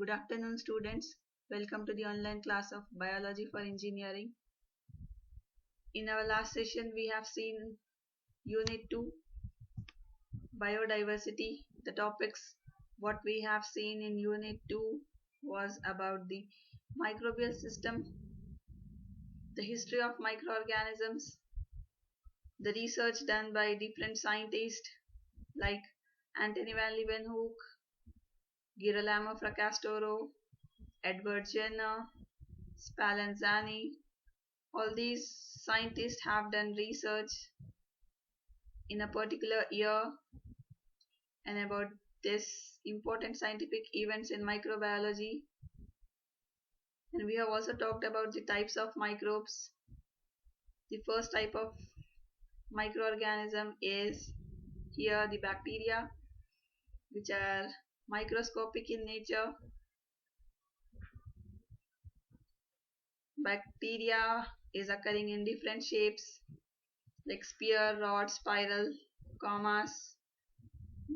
Good afternoon, students. Welcome to the online class of Biology for Engineering. In our last session, we have seen Unit 2, Biodiversity. The topics what we have seen in Unit 2 was about the microbial system, the history of microorganisms, the research done by different scientists like Antony van Leeuwenhoek, Girolamo Fracastoro, Edward Jenner, Spallanzani. All these scientists have done research in a particular year and about this important scientific events in microbiology. And we have also talked about the types of microbes. The first type of microorganism is here the bacteria, which are microscopic in nature. Bacteria is occurring in different shapes like sphere, rod, spiral, commas.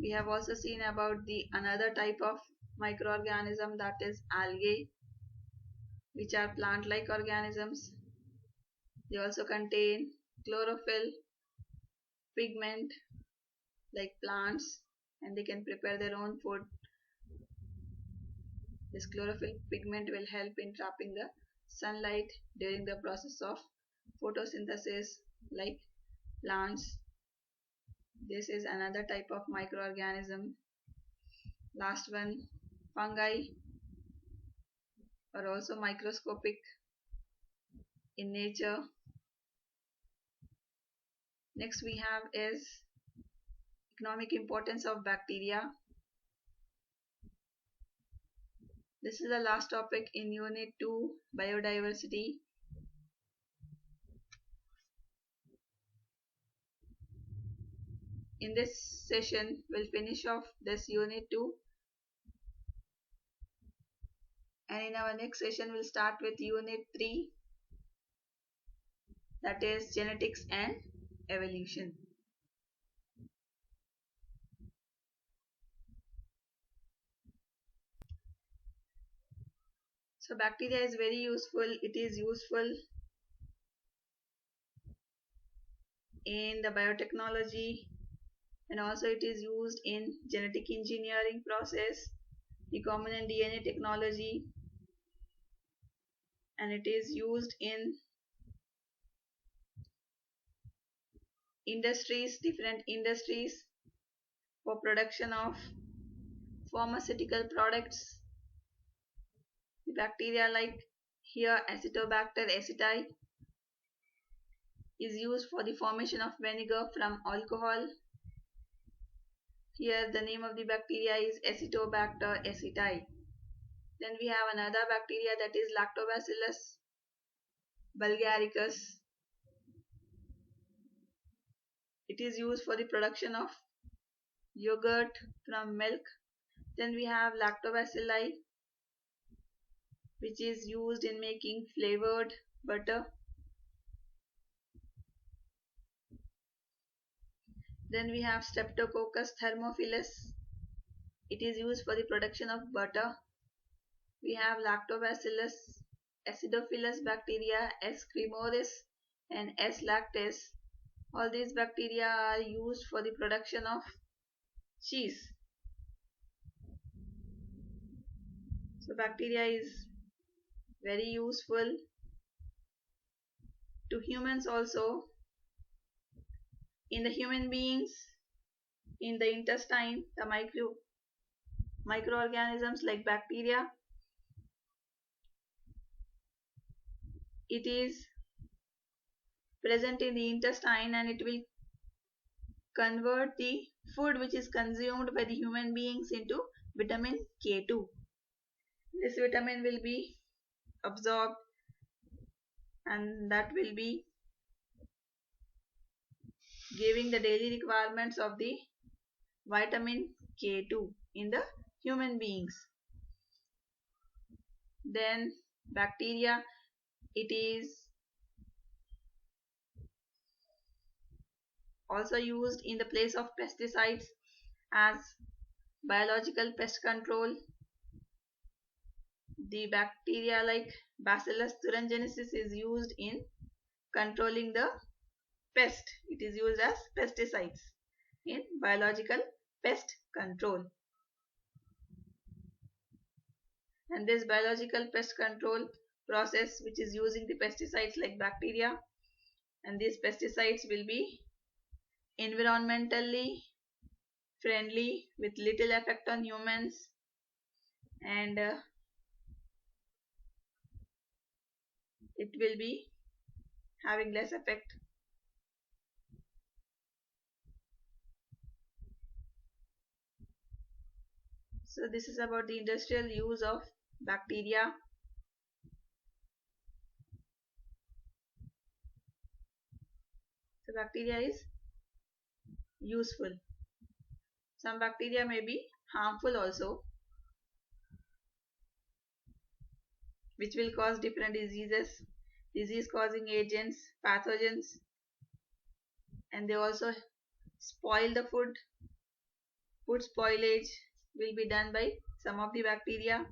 We have also seen about the another type of microorganism, that is algae, which are plant-like organisms. They also contain chlorophyll, pigment like plants, and they can prepare their own food. This chlorophyll pigment will help in trapping the sunlight during the process of photosynthesis like plants. This is another type of microorganism. Last one, fungi are also microscopic in nature. Next we have is economic importance of bacteria. This is the last topic in Unit 2, Biodiversity. In this session, we'll finish off this Unit 2. And in our next session, we'll start with Unit 3, that is Genetics and Evolution. So bacteria is very useful. It is useful in the biotechnology, and also it is used in genetic engineering process, recombinant DNA technology, and it is used in industries, different industries, for production of pharmaceutical products. The bacteria like here Acetobacter aceti is used for the formation of vinegar from alcohol. Here the name of the bacteria is Acetobacter aceti. Then we have another bacteria, that is Lactobacillus bulgaricus. It is used for the production of yogurt from milk. Then we have Lactobacilli, which is used in making flavored butter. Then we have Streptococcus thermophilus. It is used for the production of butter. We have Lactobacillus acidophilus bacteria, S. cremoris and S. lactis. All these bacteria are used for the production of cheese. So bacteria is very useful to humans also. In the human beings, in the intestine, the microorganisms like bacteria, it is present in the intestine and it will convert the food which is consumed by the human beings into vitamin K2. This vitamin will be absorbed and that will be giving the daily requirements of the vitamin K2 in the human beings. Then bacteria, it is also used in the place of pesticides as biological pest control. The bacteria like Bacillus thuringiensis is used in controlling the pest. It is used as pesticides in biological pest control. And this biological pest control process, which is using the pesticides like bacteria, and these pesticides will be environmentally friendly with little effect on humans, and it will be having less effect. So this is about the industrial use of bacteria. So bacteria is useful. Some bacteria may be harmful also, which will cause different diseases, disease causing agents, pathogens, and they also spoil the food. Food spoilage will be done by some of the bacteria.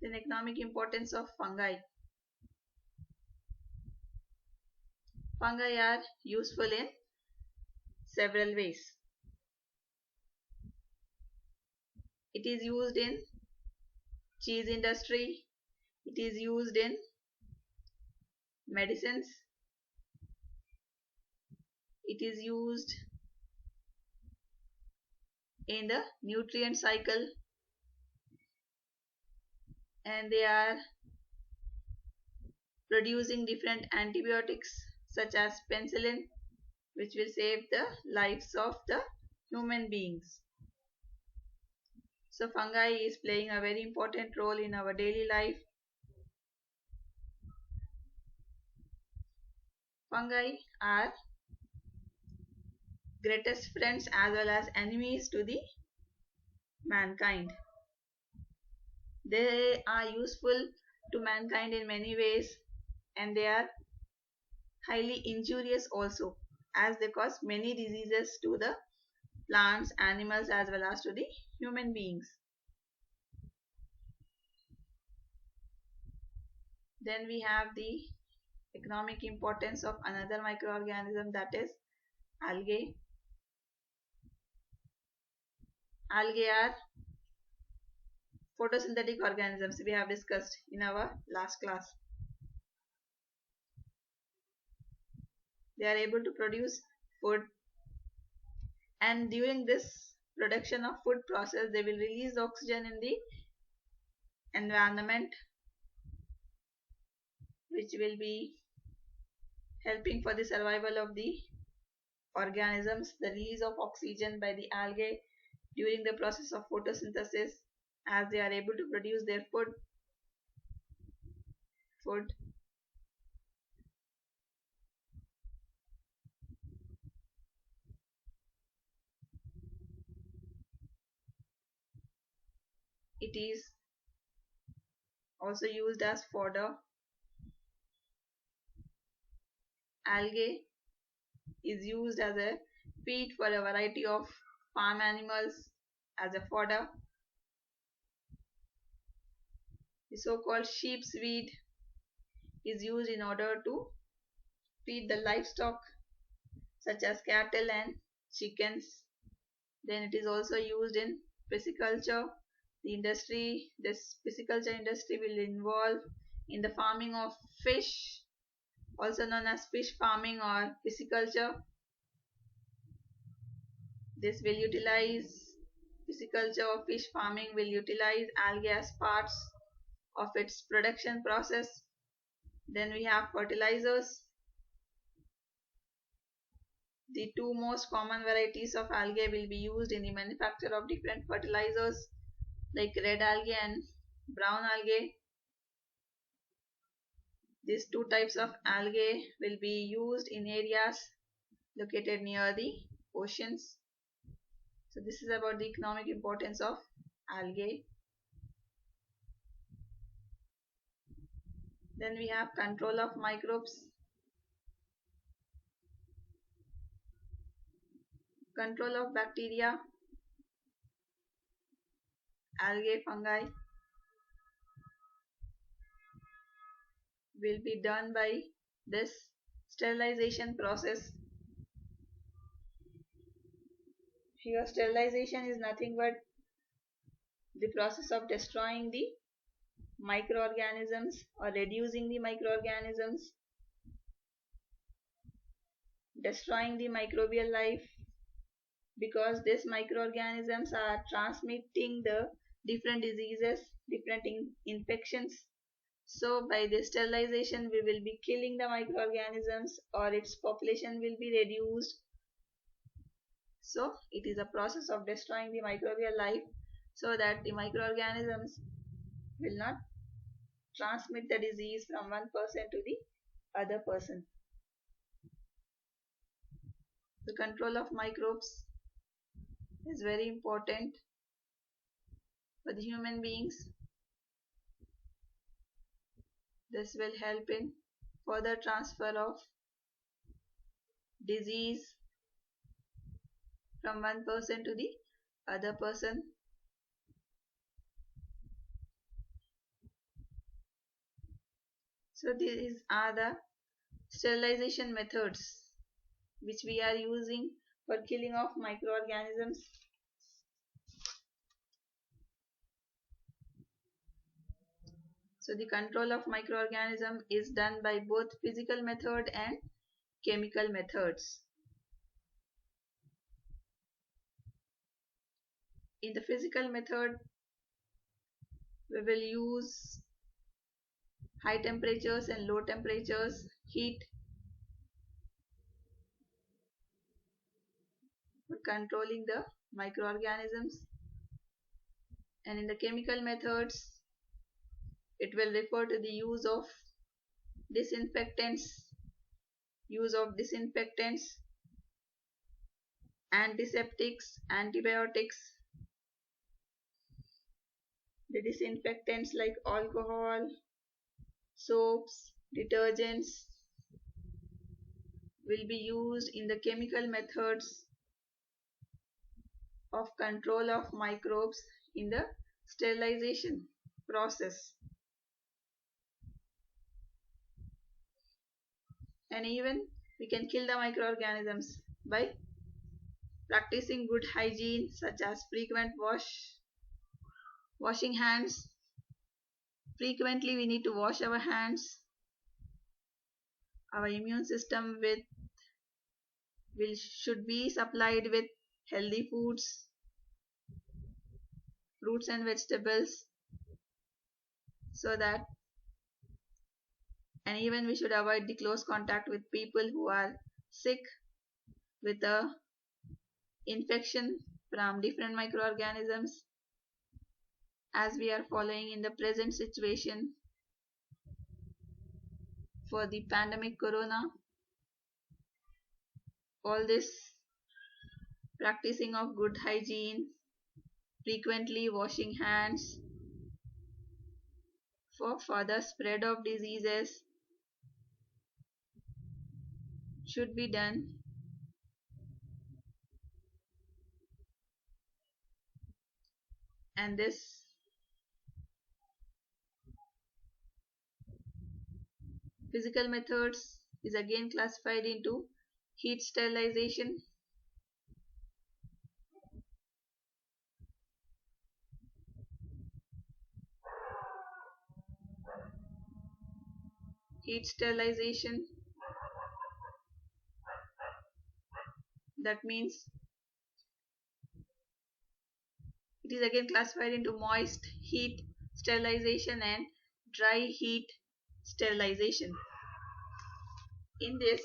Then economic importance of fungi. Fungi are useful in several ways. It is used in cheese industry. It is used in medicines. It is used in the nutrient cycle, and they are producing different antibiotics such as penicillin, which will save the lives of the human beings. So fungi is playing a very important role in our daily life. Fungi are greatest friends as well as enemies to the mankind. They are useful to mankind in many ways, and they are highly injurious also, as they cause many diseases to the plants, animals, as well as to the human beings. Then we have the economic importance of another microorganism, that is algae. Algae are photosynthetic organisms we have discussed in our last class. They are able to produce food, and during this production of food process they will release oxygen in the environment, which will be helping for the survival of the organisms. The release of oxygen by the algae during the process of photosynthesis, as they are able to produce their food. It is also used as fodder. Algae is used as a feed for a variety of farm animals as a fodder. The so-called sheep's weed is used in order to feed the livestock such as cattle and chickens. Then it is also used in pisciculture. This pisciculture industry will involve in the farming of fish, also known as fish farming or pisciculture. Pisciculture or fish farming will utilize algae as parts of its production process. Then we have fertilizers. The two most common varieties of algae will be used in the manufacture of different fertilizers like red algae and brown algae. These two types of algae will be used in areas located near the oceans. So this is about the economic importance of algae. Then we have control of microbes. Control of bacteria. algae, fungi will be done by this sterilization process. Here sterilization is nothing but the process of destroying the microorganisms or reducing the microorganisms, destroying the microbial life, because these microorganisms are transmitting the different diseases, different infections. So by this sterilization we will be killing the microorganisms or its population will be reduced. So it is a process of destroying the microbial life so that the microorganisms will not transmit the disease from one person to the other person. The control of microbes is very important for the human beings. This will help in further transfer of disease from one person to the other person. So these are the sterilization methods which we are using for killing of microorganisms. So the control of microorganism is done by both physical method and chemical methods. In the physical method, we will use high temperatures and low temperatures, heat for controlling the microorganisms. And in the chemical methods, it will refer to the use of disinfectants, antiseptics, antibiotics. The disinfectants like alcohol, soaps, detergents will be used in the chemical methods of control of microbes in the sterilization process. And even we can kill the microorganisms by practicing good hygiene, such as frequent washing hands. Frequently we need to wash our hands. Our immune system should be supplied with healthy foods, fruits and vegetables, so that, and even we should avoid the close contact with people who are sick with a infection from different microorganisms, as we are following in the present situation for the pandemic corona. All this practicing of good hygiene, frequently washing hands for further spread of diseases should be done. And this physical methods is again classified into heat sterilization, that means it is again classified into moist heat sterilization and dry heat sterilization. In this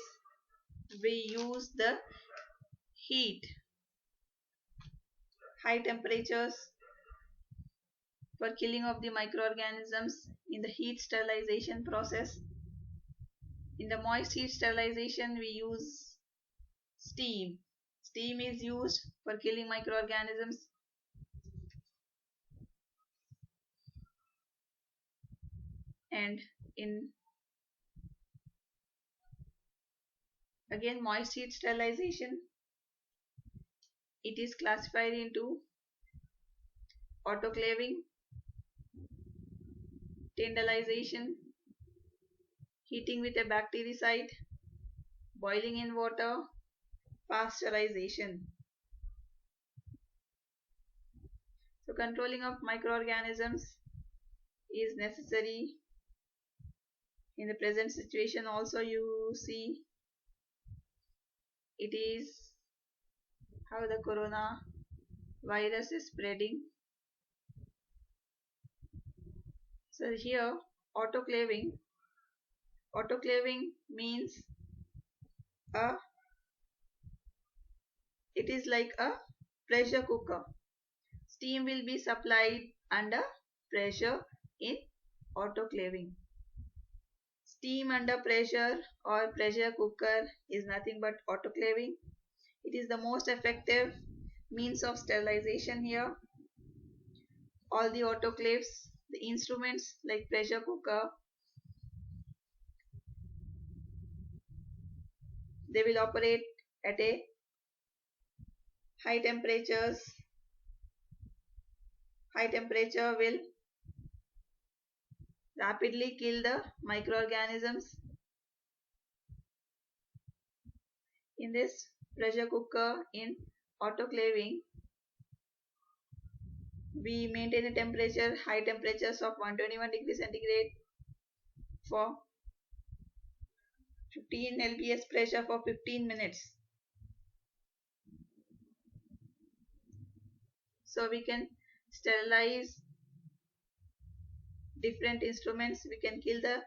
we use the heat, high temperatures for killing of the microorganisms in the heat sterilization process. In the moist heat sterilization we use steam. Steam is used for killing microorganisms. And in again moist heat sterilization, it is classified into autoclaving, tindalization, heating with a bactericide, boiling in water, pasteurization. So controlling of microorganisms is necessary. In the present situation also you see it is how the corona virus is spreading. So here autoclaving means it is like a pressure cooker. Steam will be supplied under pressure in autoclaving. Steam under pressure or pressure cooker is nothing but autoclaving. It is the most effective means of sterilization here. All the autoclaves, the instruments like pressure cooker, they will operate at a high temperatures. High temperature will rapidly kill the microorganisms. In this pressure cooker in autoclaving, we maintain a temperature, high temperatures of 121 degrees centigrade for 15 lbs pressure for 15 minutes. So we can sterilize different instruments. We can kill the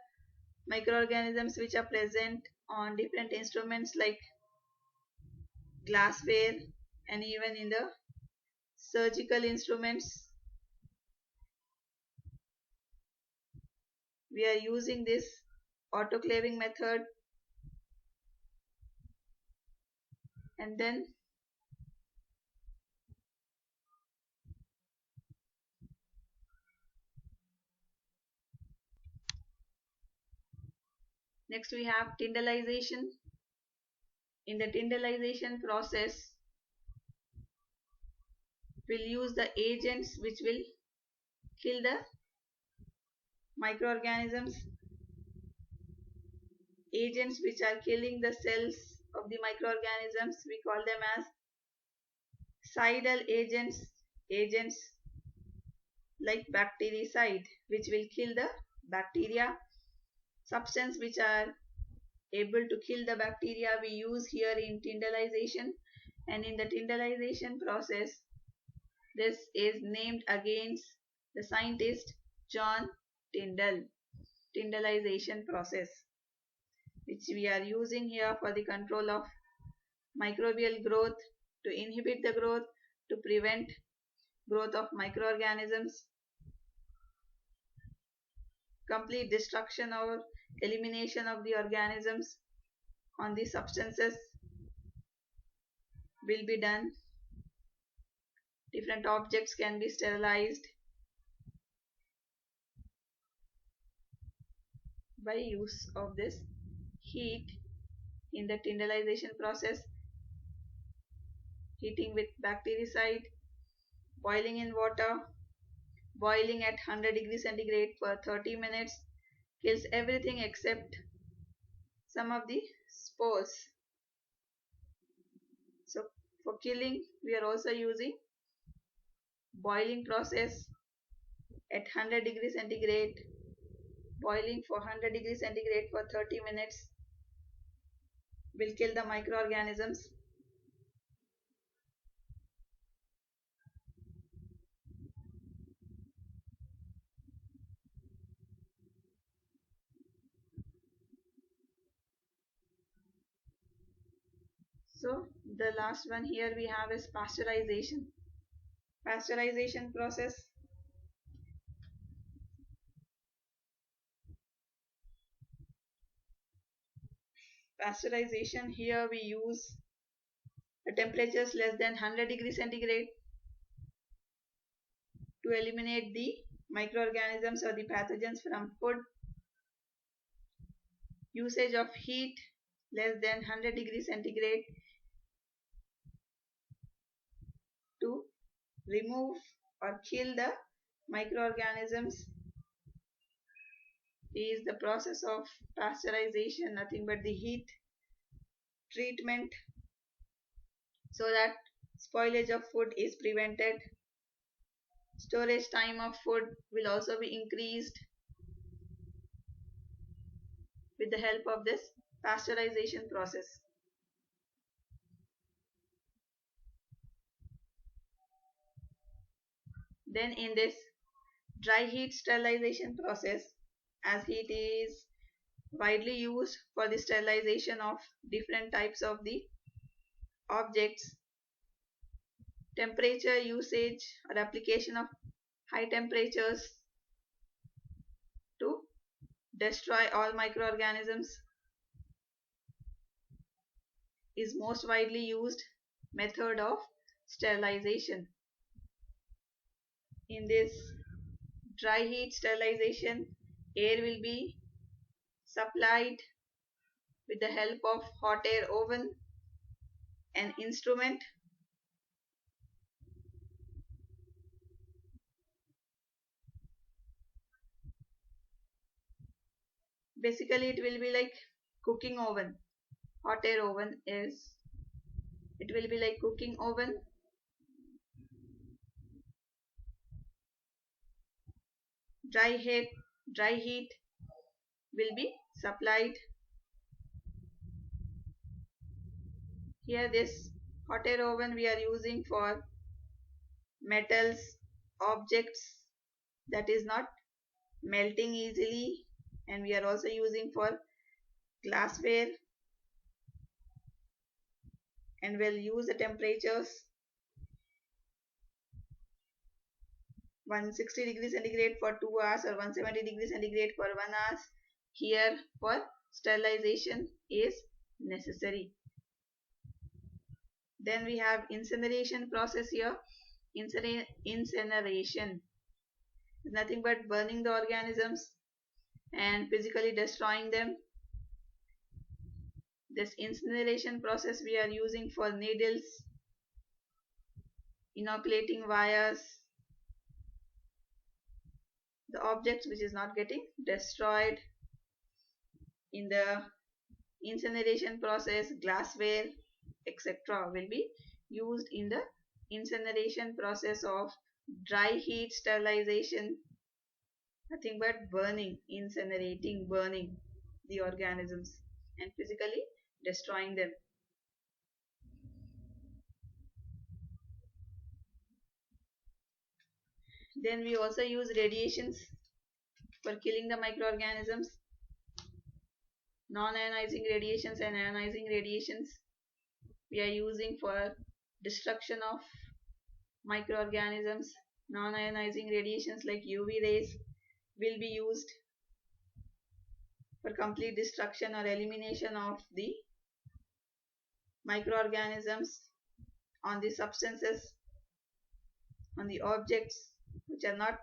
microorganisms which are present on different instruments like glassware and even in the surgical instruments. We are using this autoclaving method, and then next we have tindalization. In the tindalization process, we'll use the agents which will kill the microorganisms, agents which are killing the cells of the microorganisms. We call them as cidal agents, agents like bactericide which will kill the bacteria. Substance which are able to kill the bacteria we use here in tindalization, and in the tindalization process this is named against the scientist John Tyndall. Tindalization process which we are using here for the control of microbial growth, to inhibit the growth, to prevent growth of microorganisms, complete destruction or elimination of the organisms on the substances will be done. Different objects can be sterilized by use of this heat in the tindalization process. Heating with bactericide, boiling in water, boiling at 100 degrees centigrade for 30 minutes kills everything except some of the spores. So for killing we are also using boiling process at 100 degrees centigrade. Boiling for 100 degrees centigrade for 30 minutes will kill the microorganisms. So the last one here we have is pasteurization. Pasteurization process. Pasteurization, here we use the temperatures less than 100 degrees centigrade to eliminate the microorganisms or the pathogens from food. Usage of heat less than 100 degrees centigrade to remove or kill the microorganisms is the process of pasteurization, nothing but the heat treatment, so that spoilage of food is prevented. Storage time of food will also be increased with the help of this pasteurization process. Then in this dry heat sterilization process, as heat is widely used for the sterilization of different types of the objects, temperature usage or application of high temperatures to destroy all microorganisms is most widely used method of sterilization. In this dry heat sterilization, air will be supplied with the help of hot air oven, an instrument. Basically it will be like cooking oven. Hot air oven is, it will be like cooking oven. Dry heat will be supplied. Here this hot air oven we are using for metals, objects that is not melting easily, and we are also using for glassware, and we'll use the temperatures 160 degrees centigrade for 2 hours or 170 degrees centigrade for 1 hour here for sterilization is necessary. Then we have incineration process here. Incineration is nothing but burning the organisms and physically destroying them. This incineration process we are using for needles, inoculating wires, the objects which is not getting destroyed. In the incineration process, glassware, etc. will be used in the incineration process of dry heat sterilization. Nothing but burning, incinerating, burning the organisms and physically destroying them. Then we also use radiations for killing the microorganisms. Non-ionizing radiations and ionizing radiations we are using for destruction of microorganisms. Non-ionizing radiations like UV rays will be used for complete destruction or elimination of the microorganisms on the substances, on the objects which are not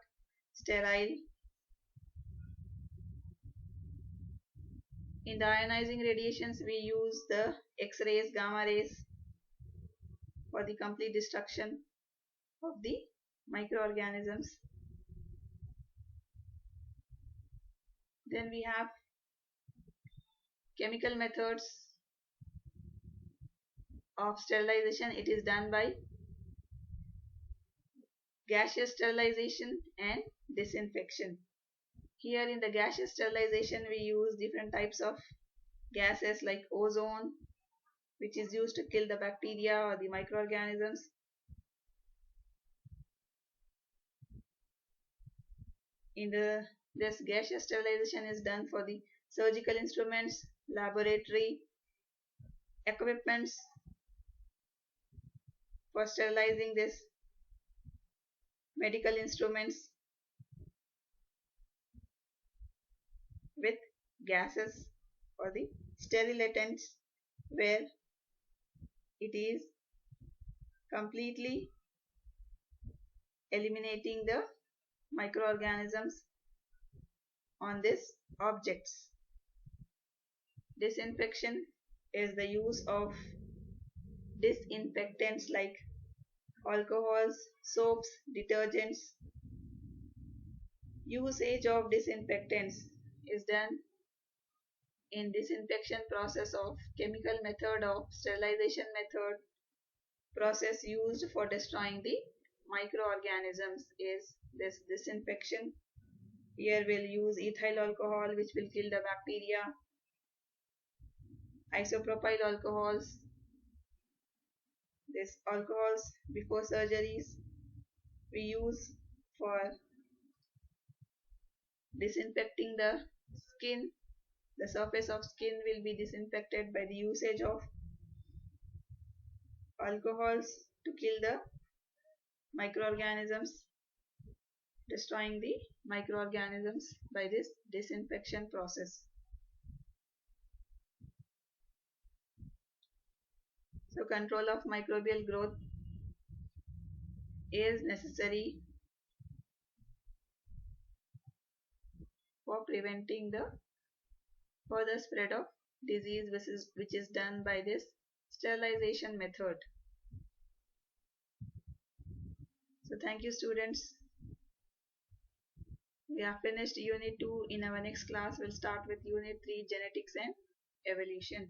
sterile. In the ionizing radiations we use the X-rays, gamma rays for the complete destruction of the microorganisms. Then we have chemical methods of sterilization. It is done by gaseous sterilization and disinfection. Here in the gaseous sterilization we use different types of gases like ozone, which is used to kill the bacteria or the microorganisms. This gaseous sterilization is done for the surgical instruments, laboratory equipments, for sterilizing this medical instruments with gases or the sterilatants, where it is completely eliminating the microorganisms on these objects. Disinfection is the use of disinfectants like alcohols, soaps, detergents. Usage of disinfectants is done in disinfection process of chemical method of sterilization method. Process used for destroying the microorganisms is this disinfection. Here we'll use ethyl alcohol, which will kill the bacteria, isopropyl alcohols, this alcohols before surgeries we use for disinfecting the skin. The surface of skin will be disinfected by the usage of alcohols to kill the microorganisms, destroying the microorganisms by this disinfection process. So control of microbial growth is necessary for preventing the further spread of disease, which is done by this sterilization method. So thank you, students. We have finished unit 2. In our next class we'll start with unit 3, genetics and evolution.